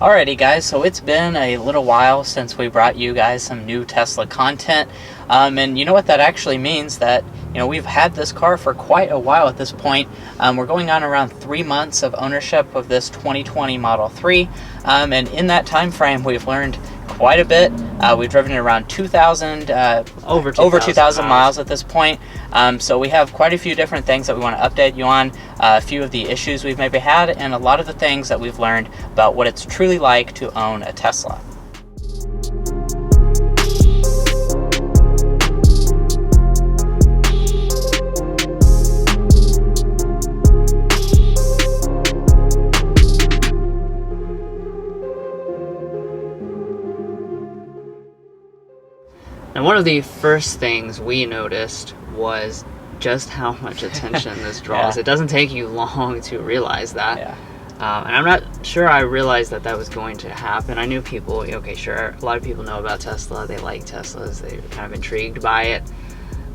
Alrighty guys, so it's been a little while since we brought you guys some new Tesla content, and you know what that actually means? That we've had this car for quite a while at this point. We're going on around 3 months of ownership of this 2020 Model 3, and in that time frame we've learned quite a bit. We've driven it around 2,000, over 2,000 miles at this point. So we have quite a few different things that we want to update you on, a few of the issues we've maybe had, and a lot of the things that we've learned about what it's truly like to own a Tesla. And one of the first things we noticed was just how much attention this draws. Yeah. It doesn't take you long to realize that. Yeah. And I'm not sure I realized that that was going to happen. I knew people, okay, sure, a lot of people know about Tesla. They like Teslas. They're kind of intrigued by it.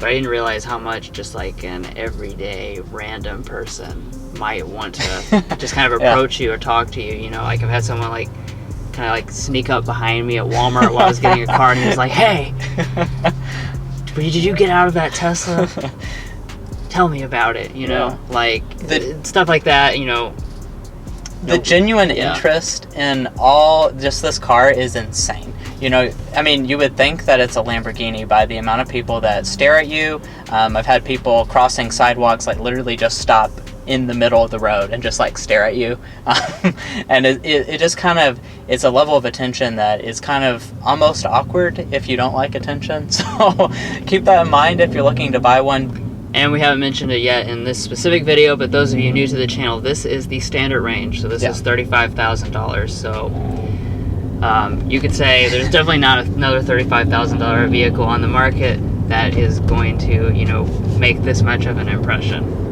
But I didn't realize how much just like an everyday random person might want to just kind of approach you or talk to you. Like I've had someone kind of sneak up behind me at Walmart while I was getting a car, and he was like, "Hey, did you get out of that Tesla? Tell me about it." Stuff like that. The genuine interest in just this car is insane. You would think that it's a Lamborghini by the amount of people that stare at you. I've had people crossing sidewalks literally just stop in the middle of the road and just stare at you, and it just kind of, it's a level of attention that is kind of almost awkward if you don't like attention. So keep that in mind if you're looking to buy one. And we haven't mentioned it yet in this specific video, but those of you new to the channel, this is the standard range. So this is $35,000. So you could say there's definitely not another $35,000 vehicle on the market that is going to make this much of an impression.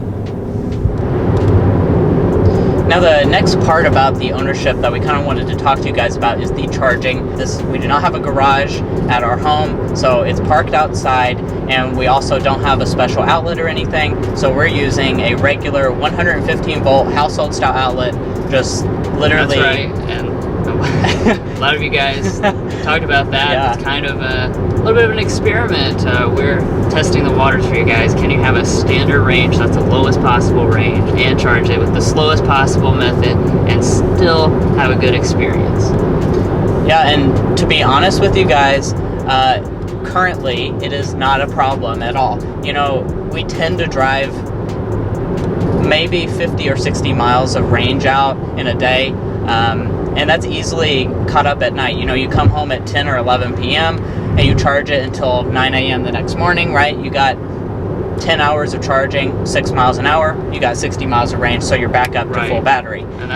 Now the next part about the ownership that we kind of wanted to talk to you guys about is the charging. We do not have a garage at our home, so it's parked outside, and we also don't have a special outlet or anything, so we're using a regular 115 volt household style outlet, just literally. That's right, and a lot of you guys talked about that. Yeah. It's kind of a little bit of an experiment. We're testing the waters for you guys. Can you have a standard range, that's the lowest possible range, and charge it with the slowest possible method and still have a good experience? Yeah, and to be honest with you guys, currently it is not a problem at all. We tend to drive maybe 50 or 60 miles of range out in a day. And that's easily caught up at night. You come home at 10 or 11 p.m. and you charge it until 9 a.m. the next morning, right? You got 10 hours of charging, 6 miles an hour, you got 60 miles of range, so you're back up to full battery. And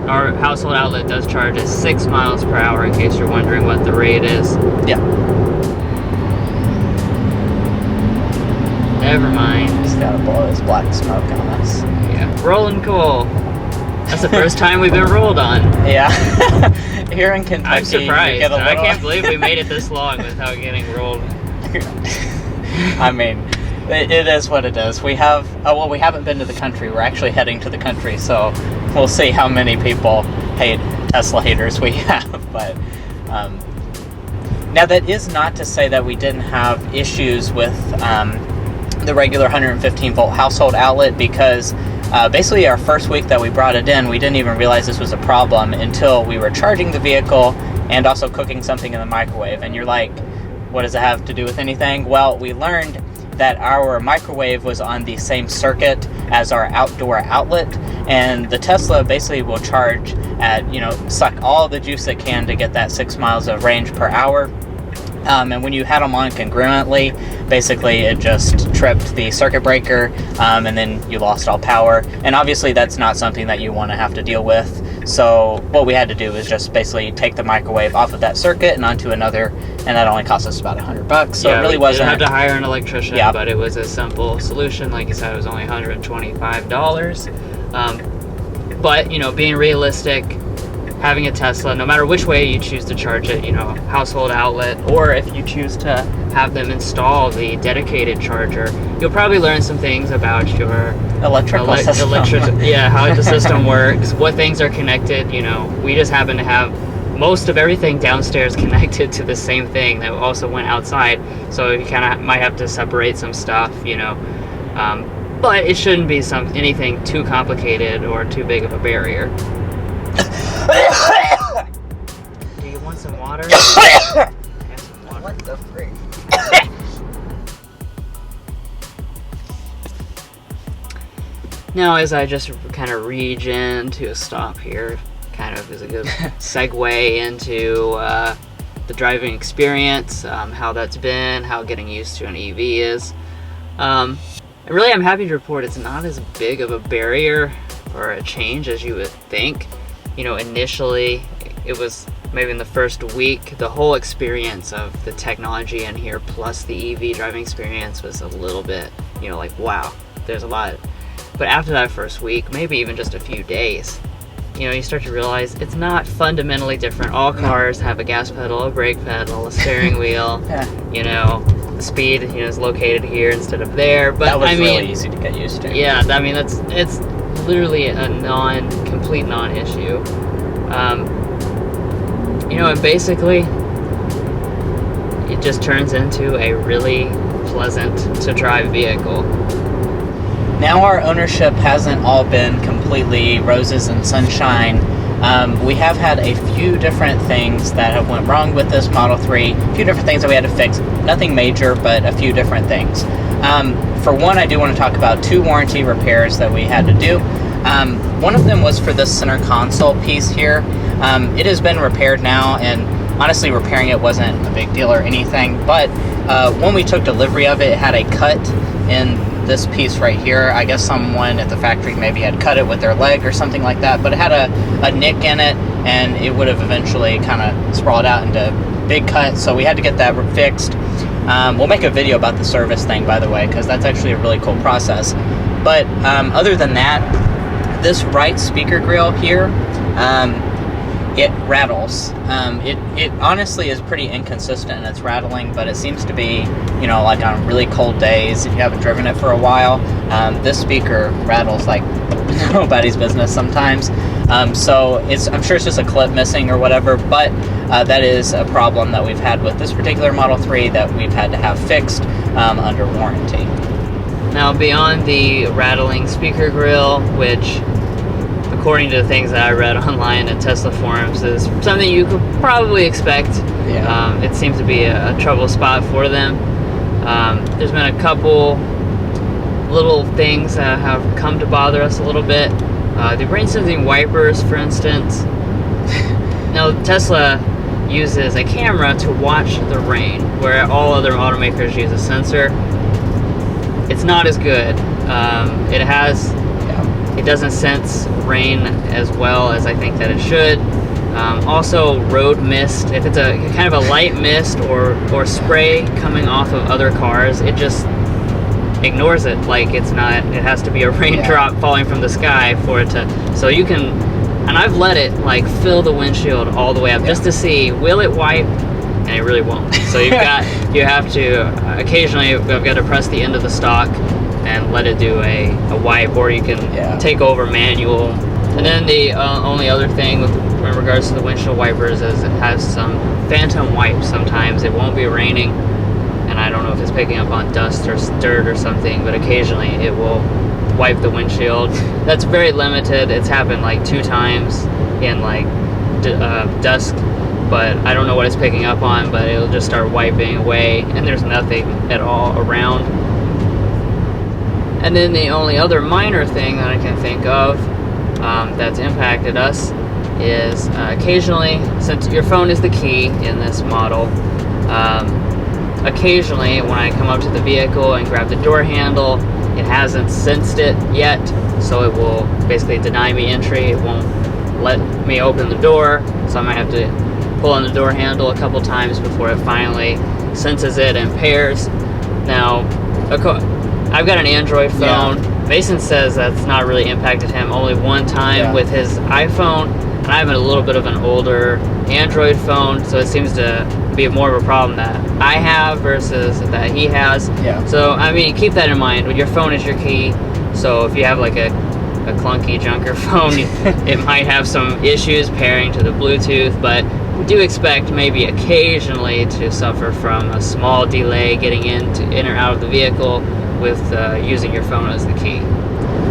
our household outlet does charge us 6 miles per hour, in case you're wondering what the rate is. Yeah. Never mind. Just gotta blow this black smoke on us. Yeah. Rolling coal. That's the first time we've been rolled on. Yeah. Here in Kentucky, I'm surprised. I can't believe we made it this long without getting rolled. It is what it is. We haven't been to the country. We're actually heading to the country, so we'll see how many people Tesla haters we have. But now that is not to say that we didn't have issues with the regular 115 volt household outlet, because basically our first week that we brought it in, we didn't even realize this was a problem until we were charging the vehicle and also cooking something in the microwave. And you're like, what does it have to do with anything? Well, we learned that our microwave was on the same circuit as our outdoor outlet, and the Tesla basically will charge at, suck all the juice it can to get that 6 miles of range per hour. And when you had them on congruently, basically it just tripped the circuit breaker, and then you lost all power. And obviously that's not something that you want to have to deal with. So what we had to do is just basically take the microwave off of that circuit and onto another, and that only cost us about $100. So it really wasn't. We didn't have to hire an electrician, but it was a simple solution. Like you said, it was only $125. But being realistic, having a Tesla, no matter which way you choose to charge it, you know, household outlet, or if you choose to have them install the dedicated charger, you'll probably learn some things about your Electrical system. How the system works, what things are connected. You know, we just happen to have most of everything downstairs connected to the same thing that also went outside, so you kind of might have to separate some stuff, you know. But it shouldn't be anything too complicated or too big of a barrier. Do you want some water? What the freak? Now, as I just kind of regen to a stop here, kind of is a good segue into the driving experience, how that's been, how getting used to an EV is. Really, I'm happy to report it's not as big of a barrier or a change as you would think. You know, initially, it was maybe in the first week, the whole experience of the technology in here plus the EV driving experience was a little bit, you know, like, wow, there's a lot. But after that first week, maybe even just a few days, you know, you start to realize it's not fundamentally different. All cars have a gas pedal, a brake pedal, a steering wheel, you know, the speed, you know, is located here instead of there. But that was I mean, really easy to get used to. Yeah, I mean, it's literally a complete non-issue. You know, and basically, it just turns into a really pleasant to drive vehicle. Now our ownership hasn't all been completely roses and sunshine. We have had a few different things that have went wrong with this Model 3, a few different things that we had to fix. Nothing major, but a few different things. For one, I do want to talk about 2 warranty repairs that we had to do. One of them was for this center console piece here. It has been repaired now, and honestly repairing it wasn't a big deal or anything, but when we took delivery of it, it had a cut in this piece right here. I guess someone at the factory maybe had cut it with their leg or something like that, but it had a nick in it, and it would have eventually kind of sprawled out into big cut, so we had to get that fixed. We'll make a video about the service thing, by the way, because that's actually a really cool process. But other than that, this right speaker grill here, it rattles. It honestly is pretty inconsistent in its rattling, but it seems to be, you know, like on really cold days, if you haven't driven it for a while, this speaker rattles like nobody's business sometimes. So I'm sure it's just a clip missing or whatever, but that is a problem that we've had with this particular Model 3 that we've had to have fixed under warranty. Now, beyond the rattling speaker grill, which, according to the things that I read online in Tesla forums, is something you could probably expect. Yeah. It seems to be a trouble spot for them. There's been a couple little things that have come to bother us a little bit. The rain-sensing wipers, for instance. Now, Tesla uses a camera to watch the rain, where all other automakers use a sensor. It's not as good. It doesn't sense rain as well as I think that it should. Also, road mist. If it's a kind of a light mist or spray coming off of other cars, it just ignores it. Like it's not. It has to be a raindrop falling from the sky for it to. So you can, and I've let it like fill the windshield all the way up just to see, will it wipe? And it really won't. So you have to occasionally I've got to press the end of the stock and let it do a wipe, or you can take over manual. And then the only other thing in regards to the windshield wipers is it has some phantom wipes. Sometimes it won't be raining, and I don't know if it's picking up on dust or dirt or something, but occasionally it will wipe the windshield. That's very limited. It's happened like 2 times in like dusk, but I don't know what it's picking up on, but it'll just start wiping away, and there's nothing at all around. And then the only other minor thing that I can think of that's impacted us is occasionally, since your phone is the key in this model, occasionally when I come up to the vehicle and grab the door handle, it hasn't sensed it yet, so it will basically deny me entry. It won't let me open the door, so I might have to pull on the door handle a couple times before it finally senses it and pairs. Now, I've got an Android phone. Mason says that's not really impacted him. Only one time with his iPhone. And I have a little bit of an older Android phone, so it seems to be more of a problem that I have versus that he has. Yeah. So, I mean, keep that in mind. When your phone is your key, so if you have like a clunky junker phone, it might have some issues pairing to the Bluetooth, but we do expect maybe occasionally to suffer from a small delay getting in or out of the vehicle with using your phone as the key.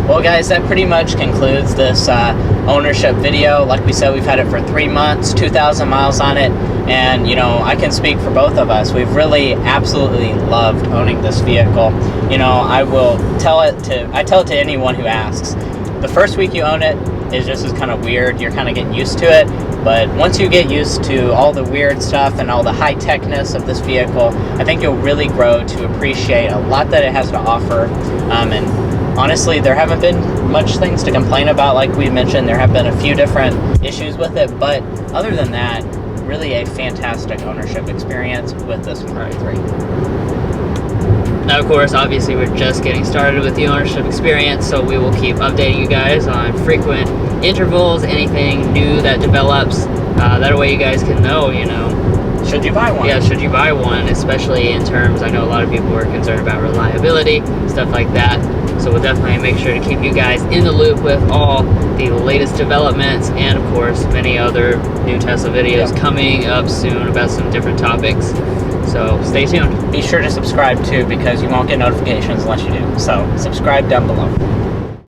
Well, guys, that pretty much concludes this ownership video. Like we said, we've had it for 3 months, 2,000 miles on it, and you know, I can speak for both of us. We've really absolutely loved owning this vehicle. You know, I tell it to anyone who asks. The first week you own it is just kind of weird. You're kind of getting used to it, but once you get used to all the weird stuff and all the high-techness of this vehicle, I think you'll really grow to appreciate a lot that it has to offer. And honestly, there haven't been much things to complain about. Like we mentioned, there have been a few different issues with it, but other than that, really a fantastic ownership experience with this Mark III. Now, of course, obviously we're just getting started with the ownership experience, so we will keep updating you guys on frequent intervals, anything new that develops. That way you guys can know, you know, should you buy one? Yeah, should you buy one, especially in terms, I know a lot of people are concerned about reliability, stuff like that. So we'll definitely make sure to keep you guys in the loop with all the latest developments and, of course, many other new Tesla videos coming up soon about some different topics. So stay tuned. Be sure to subscribe too, because you won't get notifications unless you do. So subscribe down below.